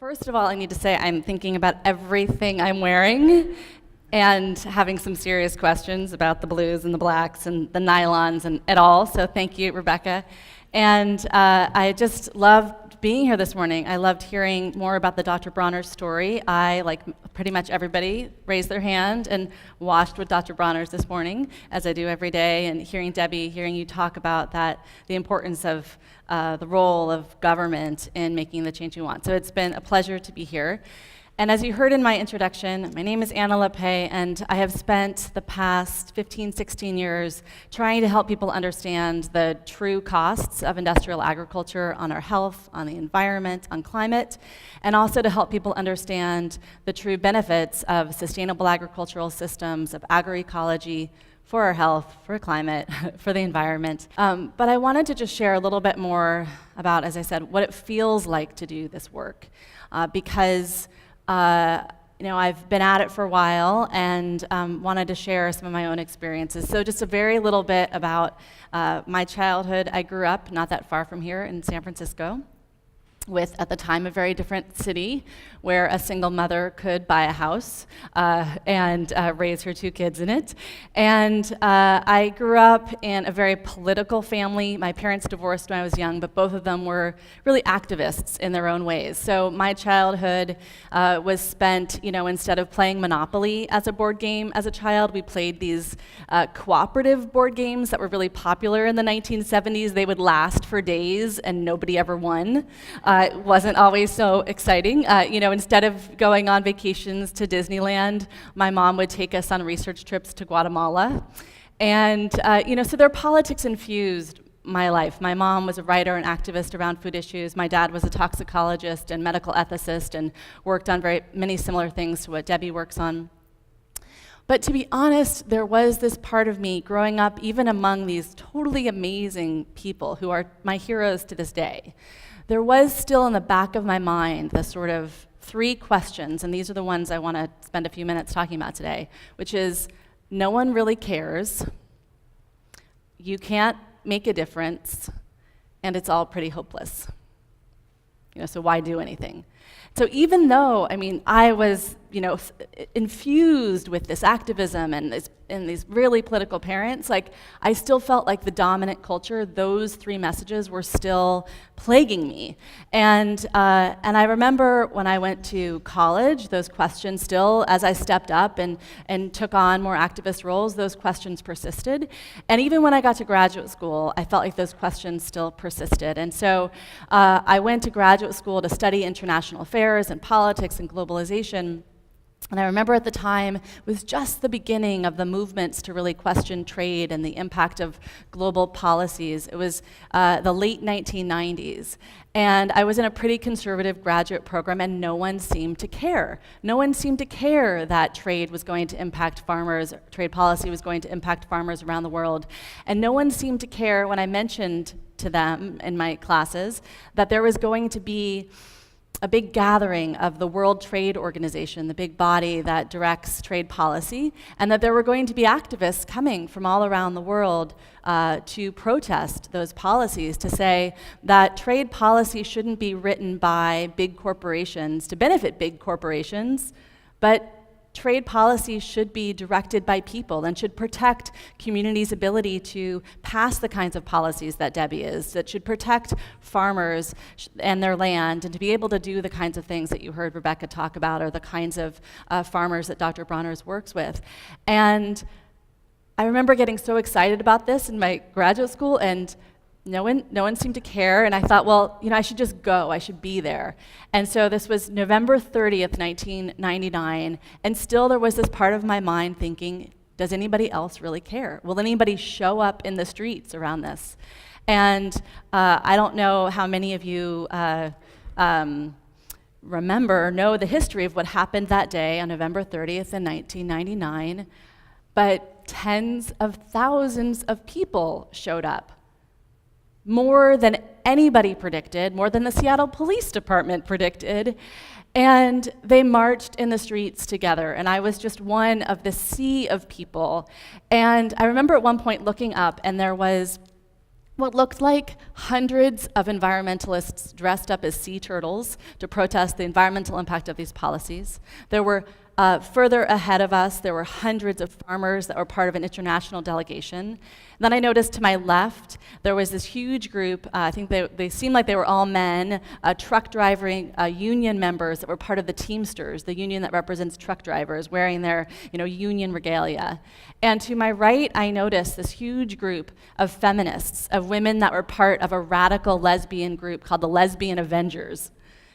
First of all, I need to say I'm thinking about everything I'm wearing and having some serious questions about the blues and the blacks and the nylons and it all. So thank you, Rebecca. And I just loved being here this morning. I loved hearing more about the Dr. Bronner's story. I, like pretty much everybody, raised their hand and watched with Dr. Bronner's this morning, as I do every day, and hearing Debbie, hearing you talk about that, the importance of the role of government in making the change we want. So it's been a pleasure to be here. And as you heard in my introduction, my name is Anna Lappé, and I have spent the past 15, 16 years trying to help people understand the true costs of industrial agriculture on our health, on the environment, on climate, and also to help people understand the true benefits of sustainable agricultural systems, of agroecology, for our health, for climate, for the environment. But I wanted to just share a little bit more about, as I said, what it feels like to do this work, because I've been at it for a while and wanted to share some of my own experiences. So just a very little bit about my childhood. I grew up not that far from here in San Francisco, with, at the time, a very different city where a single mother could buy a house and raise her two kids in it. And I grew up in a very political family. My parents divorced when I was young, but both of them were really activists in their own ways. So my childhood was spent, instead of playing Monopoly as a board game as a child, we played these cooperative board games that were really popular in the 1970s. They would last for days and nobody ever won. It wasn't always so exciting. Instead of going on vacations to Disneyland, my mom would take us on research trips to Guatemala. And, so their politics infused my life. My mom was a writer and activist around food issues. My dad was a toxicologist and medical ethicist and worked on very many similar things to what Debbie works on. But to be honest, there was this part of me growing up, even among these totally amazing people who are my heroes to this day. There was still in the back of my mind the sort of three questions, and these are the ones I want to spend a few minutes talking about today, which is, no one really cares, you can't make a difference, and it's all pretty hopeless. So why do anything? So even though, I was, infused with this activism and these really political parents, I still felt like the dominant culture, those three messages were still plaguing me. And I remember when I went to college, those questions still, as I stepped up and took on more activist roles, those questions persisted. And even when I got to graduate school, I felt like those questions still persisted. And so I went to graduate school to study international affairs and politics and globalization. And I remember at the time, it was just the beginning of the movements to really question trade and the impact of global policies. It was the late 1990s. And I was in a pretty conservative graduate program, and no one seemed to care. No one seemed to care that trade was going to impact farmers, trade policy was going to impact farmers around the world. And no one seemed to care when I mentioned to them in my classes that there was going to be a big gathering of the World Trade Organization, the big body that directs trade policy, and that there were going to be activists coming from all around the world to protest those policies, to say that trade policy shouldn't be written by big corporations to benefit big corporations, but trade policy should be directed by people and should protect communities' ability to pass the kinds of policies that Debbie is, that should protect farmers and their land, and to be able to do the kinds of things that you heard Rebecca talk about, or the kinds of farmers that Dr. Bronner's works with. And I remember getting so excited about this in my graduate school, and no one seemed to care, and I thought, well, I should just go, I should be there. And so this was November 30th, 1999, and still there was this part of my mind thinking, does anybody else really care? Will anybody show up in the streets around this? And I don't know how many of you remember or know the history of what happened that day on November 30th in 1999, but tens of thousands of people showed up. More than anybody predicted, more than the Seattle Police Department predicted, and they marched in the streets together, and I was just one of the sea of people. And I remember at one point looking up, and there was what looked like hundreds of environmentalists dressed up as sea turtles to protest the environmental impact of these policies. There were further ahead of us, there were hundreds of farmers that were part of an international delegation. And then I noticed to my left, there was this huge group, I think they seemed like they were all men, truck driving union members that were part of the Teamsters, the union that represents truck drivers, wearing their union regalia. And to my right, I noticed this huge group of feminists, of women that were part of a radical lesbian group called the Lesbian Avengers.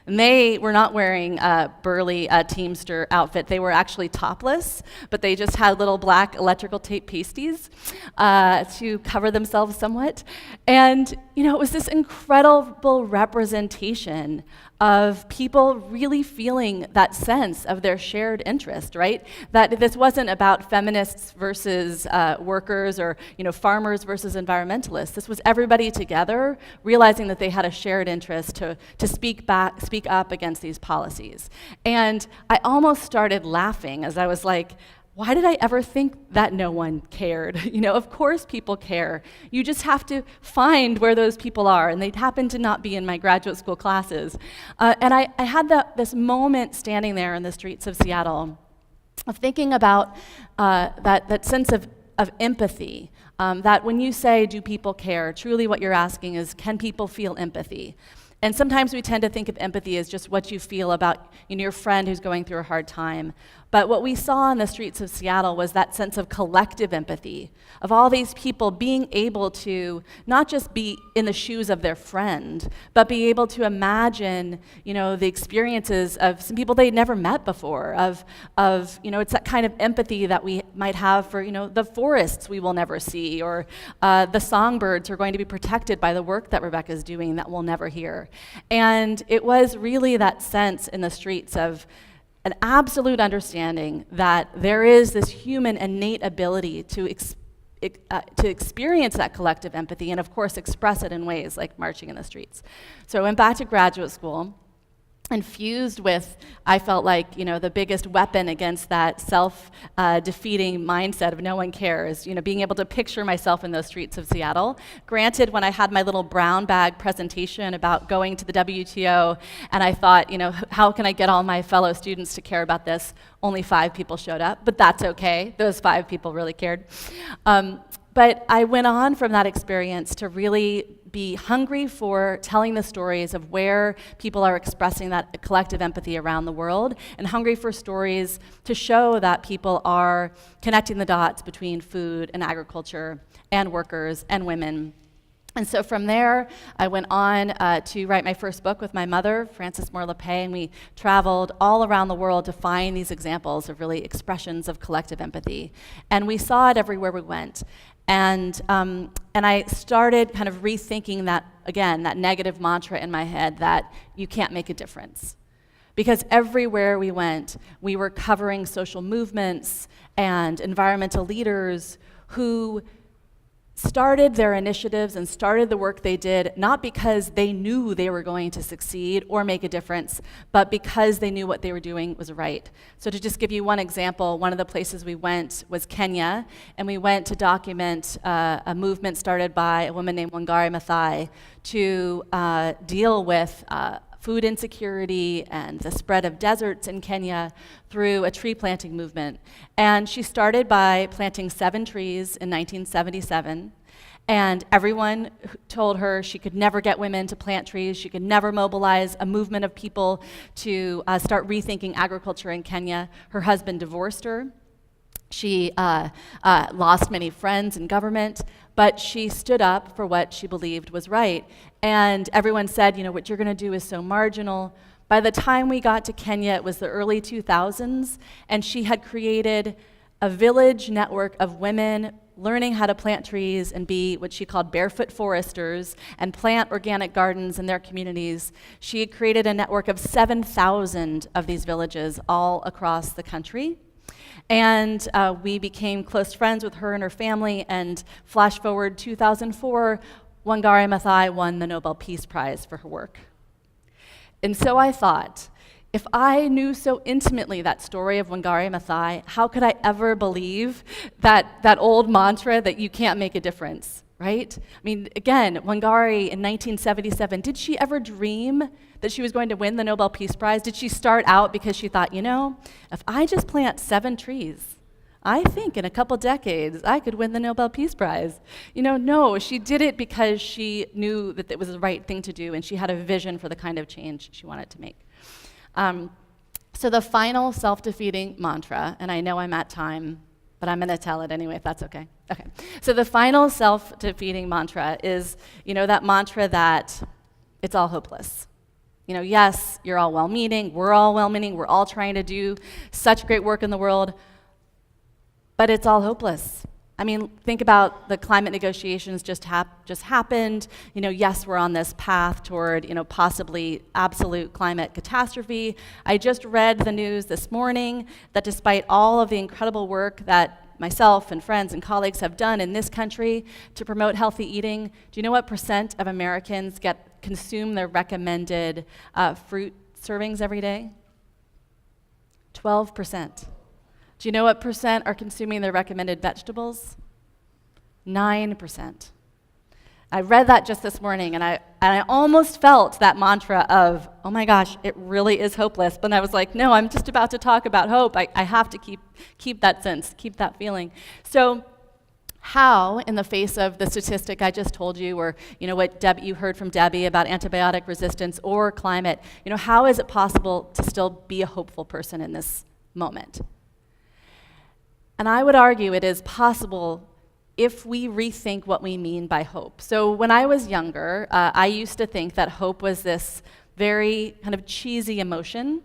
And they were not wearing a burly Teamster outfit. They were actually topless, but they just had little black electrical tape pasties to cover themselves somewhat. And it was this incredible representation of people really feeling that sense of their shared interest, right? That this wasn't about feminists versus workers or farmers versus environmentalists. This was everybody together realizing that they had a shared interest to speak up against these policies. And I almost started laughing as I was like, why did I ever think that no one cared? Of course people care. You just have to find where those people are, and they happen to not be in my graduate school classes. And I had this moment standing there in the streets of Seattle of thinking about that sense of empathy, that when you say, do people care, truly what you're asking is, can people feel empathy? And sometimes we tend to think of empathy as just what you feel about your friend who's going through a hard time. But what we saw in the streets of Seattle was that sense of collective empathy, of all these people being able to not just be in the shoes of their friend, but be able to imagine, the experiences of some people they'd never met before, of it's that kind of empathy that we might have for, the forests we will never see, or the songbirds who are going to be protected by the work that Rebecca's doing that we'll never hear. And it was really that sense in the streets of an absolute understanding that there is this human innate ability to experience that collective empathy and, of course, express it in ways like marching in the streets. So I went back to graduate school, infused with, I felt like, the biggest weapon against that self-defeating mindset of no one cares, being able to picture myself in those streets of Seattle. Granted, when I had my little brown bag presentation about going to the WTO, and I thought, how can I get all my fellow students to care about this? Only 5 people showed up, but that's okay. Those 5 people really cared. But I went on from that experience to really be hungry for telling the stories of where people are expressing that collective empathy around the world, and hungry for stories to show that people are connecting the dots between food and agriculture and workers and women. And so from there, I went on to write my first book with my mother, Frances Moore Lappé, and we traveled all around the world to find these examples of really expressions of collective empathy. And we saw it everywhere we went. And I started kind of rethinking that, again, that negative mantra in my head that you can't make a difference. Because everywhere we went, we were covering social movements and environmental leaders who started their initiatives and started the work they did, not because they knew they were going to succeed or make a difference, but because they knew what they were doing was right. So to just give you one example, one of the places we went was Kenya, and we went to document a movement started by a woman named Wangari Maathai to deal with food insecurity and the spread of deserts in Kenya through a tree planting movement. And she started by planting 7 trees in 1977. And everyone told her she could never get women to plant trees, she could never mobilize a movement of people to start rethinking agriculture in Kenya. Her husband divorced her. She lost many friends in government, but she stood up for what she believed was right. And everyone said, what you're going to do is so marginal. By the time we got to Kenya, it was the early 2000s, and she had created a village network of women learning how to plant trees and be what she called barefoot foresters and plant organic gardens in their communities. She had created a network of 7,000 of these villages all across the country. And we became close friends with her and her family, and flash forward 2004, Wangari Maathai won the Nobel Peace Prize for her work. And so I thought, if I knew so intimately that story of Wangari Maathai, how could I ever believe that old mantra that you can't make a difference? right? I mean, again, Wangari in 1977, did she ever dream that she was going to win the Nobel Peace Prize? Did she start out because she thought, if I just plant 7 trees, I think in a couple decades I could win the Nobel Peace Prize? No, she did it because she knew that it was the right thing to do, and she had a vision for the kind of change she wanted to make. So the final self-defeating mantra, and I know I'm at time, but I'm going to tell it anyway, if that's okay. Okay. So the final self-defeating mantra is, that mantra that it's all hopeless. Yes, you're all well-meaning, we're all well-meaning, we're all trying to do such great work in the world, but it's all hopeless. I mean, think about the climate negotiations just happened. Yes, we're on this path toward, possibly absolute climate catastrophe. I just read the news this morning that despite all of the incredible work that myself and friends and colleagues have done in this country to promote healthy eating, do you know what % of Americans consume their recommended fruit servings every day? 12%. Do you know what % are consuming their recommended vegetables? 9%. I read that just this morning, and I almost felt that mantra of, oh my gosh, it really is hopeless. But I was like, no, I'm just about to talk about hope. I have to keep that sense, keep that feeling. So how, in the face of the statistic I just told you, or what you heard from Debbie about antibiotic resistance or climate, how is it possible to still be a hopeful person in this moment? And I would argue it is possible if we rethink what we mean by hope. So when I was younger, I used to think that hope was this very kind of cheesy emotion,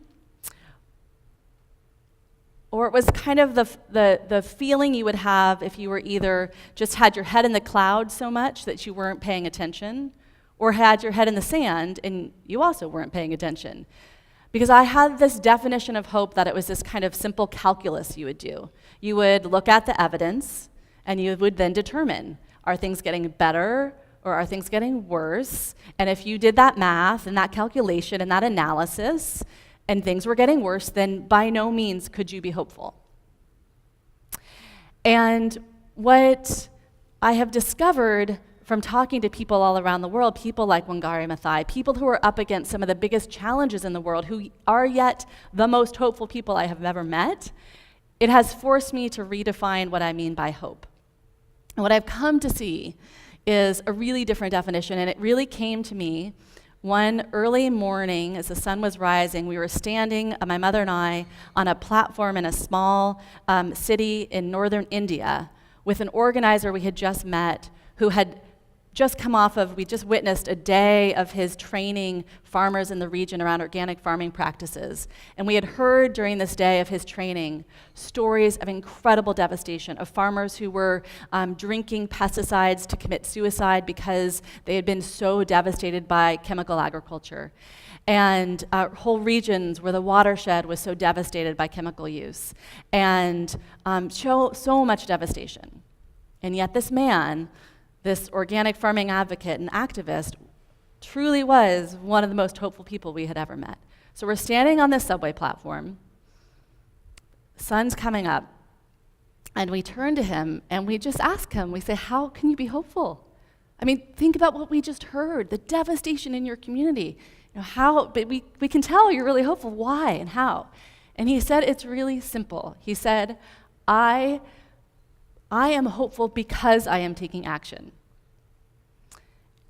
or it was kind of the feeling you would have if you were either just had your head in the clouds so much that you weren't paying attention, or had your head in the sand and you also weren't paying attention. Because I had this definition of hope that it was this kind of simple calculus you would do. You would look at the evidence, and you would then determine, are things getting better or are things getting worse? And if you did that math and that calculation and that analysis, and things were getting worse, then by no means could you be hopeful. And what I have discovered from talking to people all around the world, people like Wangari Maathai, people who are up against some of the biggest challenges in the world, who are yet the most hopeful people I have ever met, it has forced me to redefine what I mean by hope. And what I've come to see is a really different definition, and it really came to me one early morning as the sun was rising. We were standing, my mother and I, on a platform in a small city in northern India with an organizer we had just met who had just come off of, we just witnessed a day of his training farmers in the region around organic farming practices. And we had heard during this day of his training stories of incredible devastation, of farmers who were drinking pesticides to commit suicide because they had been so devastated by chemical agriculture. And whole regions where the watershed was so devastated by chemical use. And so much devastation. And yet this man, this organic farming advocate and activist, truly was one of the most hopeful people we had ever met. So we're standing on this subway platform, sun's coming up, and we turn to him and we just ask him, we say, how can you be hopeful? I mean, think about what we just heard, the devastation in your community. But we can tell you're really hopeful. Why and how? And he said, it's really simple. He said, I am hopeful because I am taking action.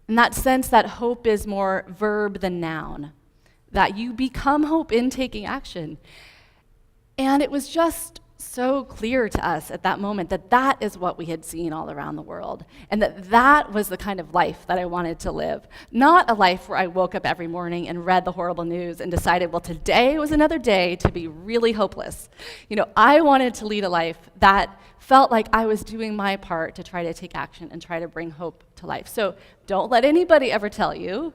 In that sense, that hope is more verb than noun, that you become hope in taking action. And it was just so clear to us at that moment that that is what we had seen all around the world, and that was the kind of life that I wanted to live. Not a life where I woke up every morning and read the horrible news and decided, well, today was another day to be really hopeless. I wanted to lead a life that felt like I was doing my part to try to take action and try to bring hope to life. So don't let anybody ever tell you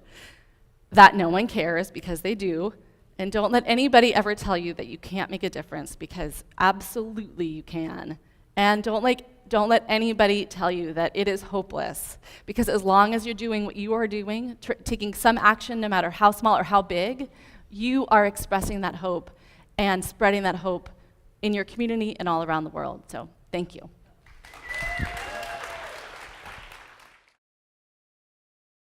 that no one cares, because they do. And don't let anybody ever tell you that you can't make a difference, because absolutely you can. And don't let anybody tell you that it is hopeless, because as long as you're doing what you are doing, taking some action, no matter how small or how big, you are expressing that hope and spreading that hope in your community and all around the world. So thank you.